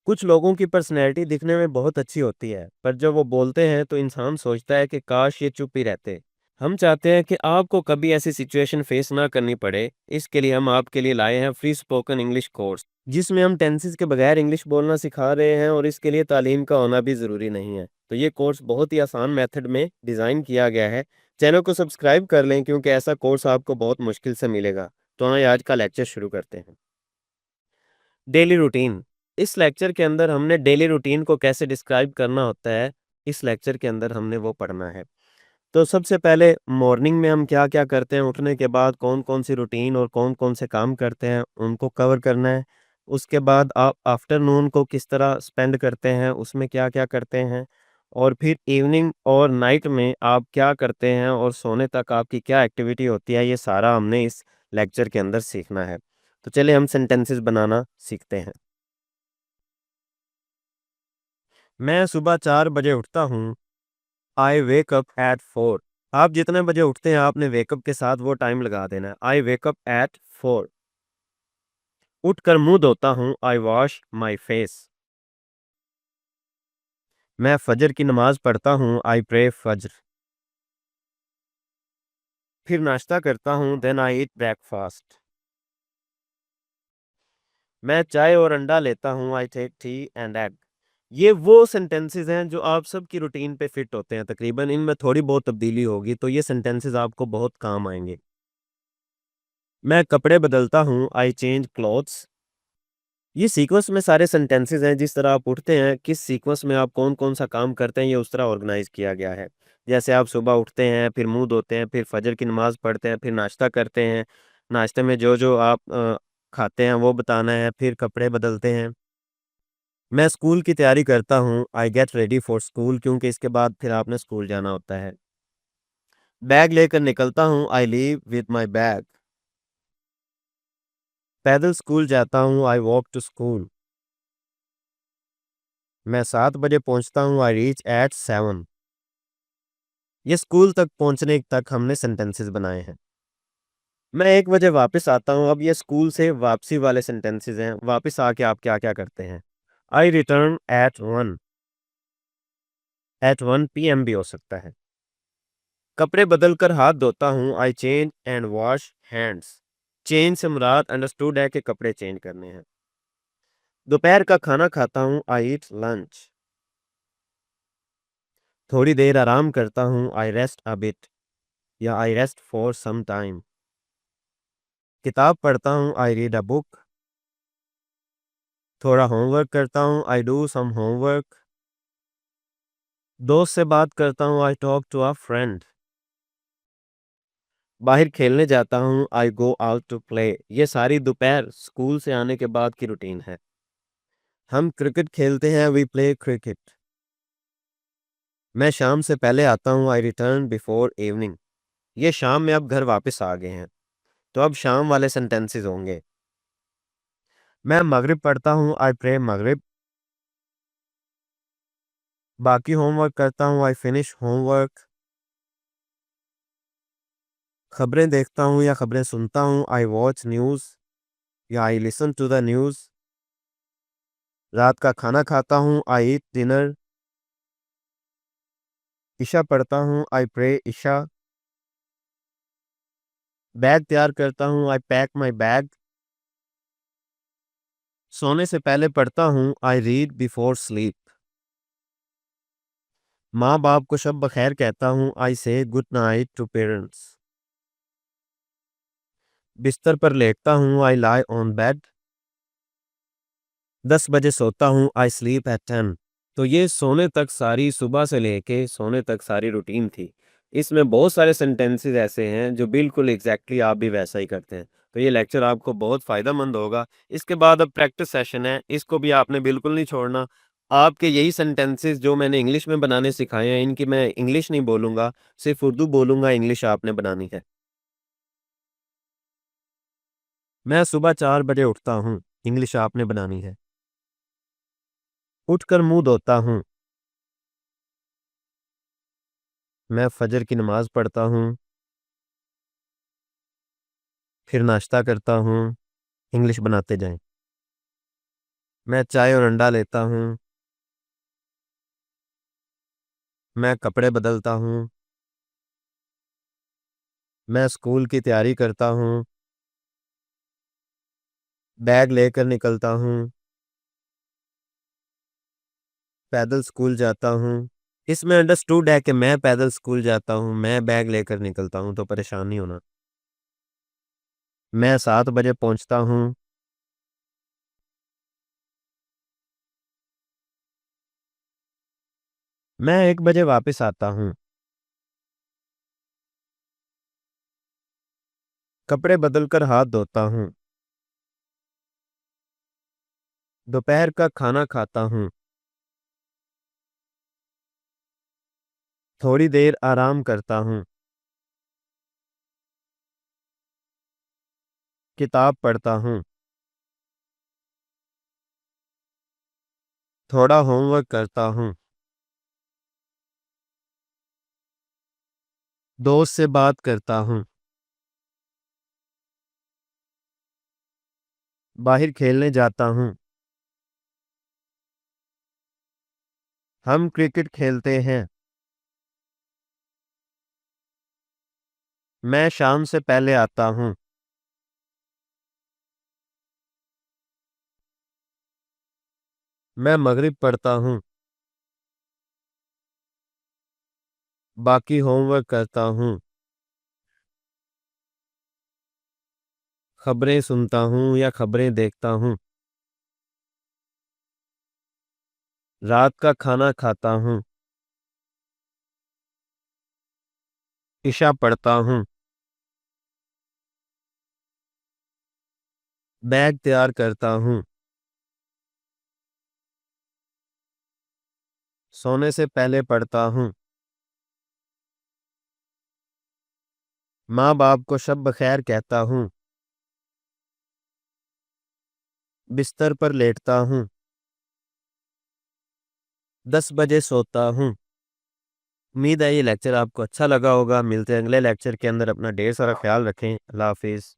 कुछ लोगों की पर्सनैलिटी दिखने में बहुत अच्छी होती है, पर जब वो बोलते हैं तो इंसान सोचता है कि काश ये चुप ही रहते। हम चाहते हैं कि आपको कभी ऐसी सिचुएशन फेस ना करनी पड़े। इसके लिए हम आपके लिए लाए हैं फ्री स्पोकन इंग्लिश कोर्स, जिसमें हम टेंसेस के बगैर इंग्लिश बोलना सिखा रहे हैं और इसके लिए तालीम का होना भी ज़रूरी नहीं है। तो ये कोर्स बहुत ही आसान मेथड में डिज़ाइन किया गया है। चैनल को सब्सक्राइब कर लें क्योंकि ऐसा कोर्स आपको बहुत मुश्किल से मिलेगा। तो आइए आज का लेक्चर शुरू करते हैं। Daily routine. इस लेक्चर के अंदर हमने डेली रूटीन को कैसे डिस्क्राइब करना होता है, इस लेक्चर के अंदर हमने वो पढ़ना है। तो सबसे पहले मॉर्निंग में हम क्या-क्या करते हैं, उठने के बाद कौन-कौन सी रूटीन और कौन-कौन से काम करते हैं, उनको कवर करना है। उसके बाद आप आफ्टरनून को किस तरह स्पेंड करते हैं, उसमें क्या-क्या करते हैं और फिर इवनिंग और नाइट में आप क्या करते हैं और सोने तक आपकी क्या एक्टिविटी होती है, ये सारा हमने इस लेक्चर के अंदर सीखना है। तो चलिए हम सेंटेंसेस बनाना सीखते हैं। मैं सुबह 4 बजे उठता हूँ। आई वेक अप एट 4। आप जितने बजे उठते हैं आपने वेकअप के साथ वो टाइम लगा देना है। I wake up at 4। उठकर मुंह धोता हूँ। I wash my face. मैं फजर की नमाज पढ़ता हूँ। I pray Fajr. फिर नाश्ता करता हूँ। Then I eat breakfast. मैं चाय और अंडा लेता हूँ। I take tea and egg. ये वो सेंटेंसेस हैं जो आप सबकी रूटीन पे फिट होते हैं तकरीबन। इनमें थोड़ी बहुत तब्दीली होगी तो ये सेंटेंसेस आपको बहुत काम आएंगे। मैं कपड़े बदलता हूँ। I change clothes. ये सीक्वेंस में सारे सेंटेंसेस हैं। जिस तरह आप उठते हैं, किस सीक्वेंस में आप कौन-कौन सा काम करते हैं, ये उस तरह ऑर्गेनाइज़ किया गया है। जैसे आप सुबह उठते हैं, फिर मुँह धोते हैं, फिर फजर की नमाज़ पढ़ते हैं, फिर नाश्ता करते हैं। नाश्ते में जो-जो आप खाते हैं वो बताना है, फिर कपड़े बदलते हैं। मैं स्कूल की तैयारी करता हूँ। I get ready for school, क्योंकि इसके बाद फिर आपने स्कूल जाना होता है। बैग लेकर निकलता हूँ। I leave with my bag. पैदल स्कूल जाता हूँ। I walk to school. मैं 7 बजे पहुँचता हूँ। I reach at 7। ये स्कूल तक पहुँचने तक हमने सेंटेंसेस बनाए हैं। मैं 1 बजे वापस आता हूँ। अब ये स्कूल से वापसी वाले सेंटेंसेस हैं। वापस आके आप क्या-क्या करते हैं? आई रिटर्न एट 1। एट 1 पीएम भी हो सकता है। कपड़े बदल कर हाथ धोता हूँ। I change and wash hands. Change से मुराद अंडरस्टूड है कि कपड़े चेंज करने हैं। दोपहर का खाना खाता हूँ। आई ईट लंच। थोड़ी देर आराम करता हूँ। आई रेस्ट अ बिट या I rest for some time. किताब पढ़ता हूँ। I read a book. थोड़ा होमवर्क करता हूँ। I do some homework. दोस्त से बात करता हूँ। I talk to a friend. बाहर खेलने जाता हूँ। I go out to play. ये सारी दोपहर स्कूल से आने के बाद की रूटीन है। हम क्रिकेट खेलते हैं। We play cricket. मैं शाम से पहले आता हूँ। I return before evening. ये शाम में अब घर वापस आ गए हैं, तो अब शाम वाले सेंटेंसेस होंगे। मैं मगरिब पढ़ता हूँ। आई प्रे मगरिब। बाकी होमवर्क करता हूँ। I finish homework. खबरें देखता हूँ या खबरें सुनता हूँ। आई वॉच न्यूज़ या I listen to the news. रात का खाना खाता हूँ। आई ईट डिनर। इशा पढ़ता हूँ। I pray Isa. बैग तैयार करता हूँ। आई पैक माई बैग। सोने से पहले पढ़ता हूँ। I read before sleep. माँ बाप को शब बखैर कहता हूँ। आई से गुड नाइट टू पेरेंट्स। बिस्तर पर लेटता हूँ। आई लाई ऑन बेड। 10 बजे सोता हूँ। I sleep at 10। तो ये सोने तक सारी सुबह से लेके सोने तक सारी रूटीन थी। इसमें बहुत सारे सेंटेंसेस ऐसे हैं जो बिल्कुल एग्जैक्टली आप भी वैसा ही करते हैं। तो ये लेक्चर आपको बहुत फ़ायदेमंद होगा। इसके बाद अब प्रैक्टिस सेशन है, इसको भी आपने बिल्कुल नहीं छोड़ना। आपके यही सेंटेंसेस जो मैंने इंग्लिश में बनाने सिखाए हैं, इनकी मैं इंग्लिश नहीं बोलूँगा, सिर्फ़ उर्दू बोलूँगा, इंग्लिश आपने बनानी है। मैं सुबह 4 बजे उठता हूँ, इंग्लिश आपने बनानी है। उठकर मुँह धोता हूँ। मैं फजर की नमाज़ पढ़ता हूँ। फिर नाश्ता करता हूँ। इंग्लिश बनाते जाएँ। मैं चाय और अंडा लेता हूँ। मैं कपड़े बदलता हूँ। मैं स्कूल की तैयारी करता हूँ। बैग लेकर निकलता हूँ। पैदल स्कूल जाता हूँ। इसमें अंडरस्टूड है कि मैं पैदल स्कूल जाता हूँ, मैं बैग लेकर निकलता हूँ, तो परेशान नहीं होना। मैं 7 बजे पहुँचता हूँ। मैं 1 बजे वापस आता हूँ। कपड़े बदलकर हाथ धोता हूँ। दोपहर का खाना खाता हूँ। थोड़ी देर आराम करता हूँ। किताब पढ़ता हूँ। थोड़ा होमवर्क करता हूँ। दोस्त से बात करता हूँ। बाहर खेलने जाता हूँ। हम क्रिकेट खेलते हैं। मैं शाम से पहले आता हूँ। मैं मगरिब पढ़ता हूँ। बाकी होमवर्क करता हूँ। खबरें सुनता हूँ या खबरें देखता हूँ। रात का खाना खाता हूँ। इशा पढ़ता हूँ। बैग तैयार करता हूँ। सोने से पहले पढ़ता हूँ। माँ बाप को शब बखैर कहता हूँ। बिस्तर पर लेटता हूँ। 10 बजे सोता हूँ। उम्मीद है ये लेक्चर आपको अच्छा लगा होगा। मिलते हैं अगले लेक्चर के अंदर। अपना ढेर सारा ख्याल रखें। अल्लाह हाफिज़।